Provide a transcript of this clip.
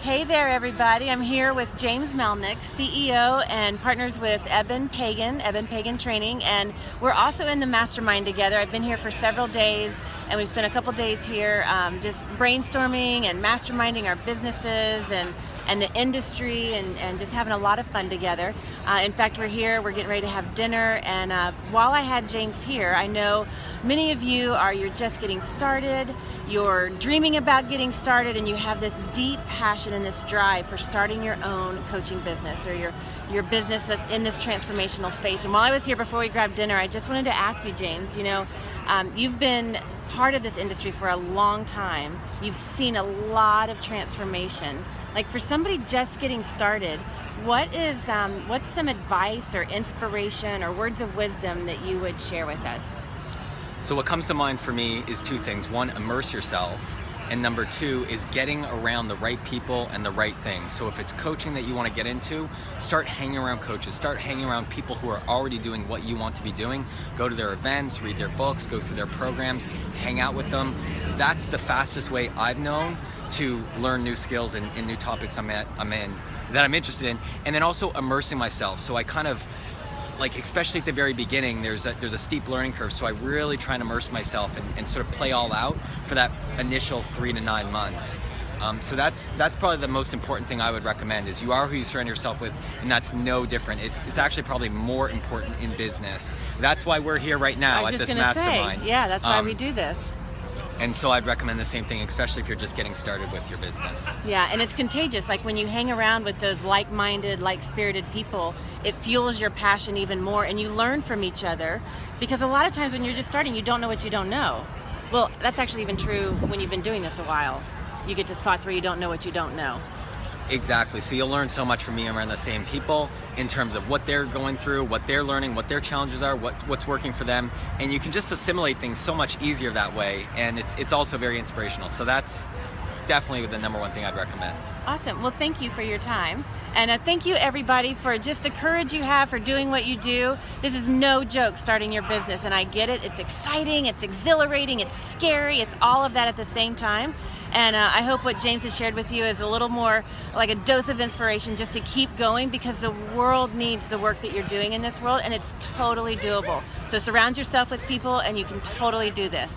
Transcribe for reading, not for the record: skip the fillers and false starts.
Hey there, everybody. I'm here with James Mielnik, CEO and partners with Eben Pagan Training, and we're also in the mastermind together. I've been here for several days, and we've spent a couple days here just brainstorming and masterminding our businesses and the industry and just having a lot of fun together. In fact, we're getting ready to have dinner, and while I had James here, I know many of you you're just getting started, you're dreaming about getting started, and you have this deep passion and this drive for starting your own coaching business or your business that's in this transformational space. And while I was here before we grabbed dinner, I just wanted to ask you, James, you've been part of this industry for a long time. You've seen a lot of transformation. Like, for somebody just getting started, what's some advice or inspiration or words of wisdom that you would share with us? So what comes to mind for me is two things. One, immerse yourself. And number two is getting around the right people and the right things. So if it's coaching that you want to get into, start hanging around coaches, start hanging around people who are already doing what you want to be doing. Go to their events, read their books, go through their programs, hang out with them. That's the fastest way I've known to learn new skills and new topics that I'm interested in. And then also immersing myself. So I kind of, especially at the very beginning, there's a steep learning curve, so I really try and immerse myself and sort of play all out for that initial 3 to 9 months. So that's probably the most important thing I would recommend, is you are who you surround yourself with, and that's no different. It's actually probably more important in business. That's why we're here right now at this mastermind. Yeah, that's why we do this. And so I'd recommend the same thing, especially if you're just getting started with your business. Yeah, and it's contagious. Like, when you hang around with those like-minded, like-spirited people, it fuels your passion even more, and you learn from each other. Because a lot of times when you're just starting, you don't know what you don't know. Well, that's actually even true when you've been doing this a while. You get to spots where you don't know what you don't know. Exactly. So you'll learn so much from being around the same people in terms of what they're going through, what they're learning, what their challenges are, what's working for them, and you can just assimilate things so much easier that way. And it's also very inspirational. So that's definitely the number one thing I'd recommend. Awesome. Well, thank you for your time. And thank you, everybody, for just the courage you have for doing what you do. This is no joke, starting your business, and I get it. It's exciting, it's exhilarating, it's scary, it's all of that at the same time. And I hope what James has shared with you is a little more like a dose of inspiration just to keep going, because the world needs the work that you're doing in this world, and it's totally doable. So surround yourself with people, and you can totally do this.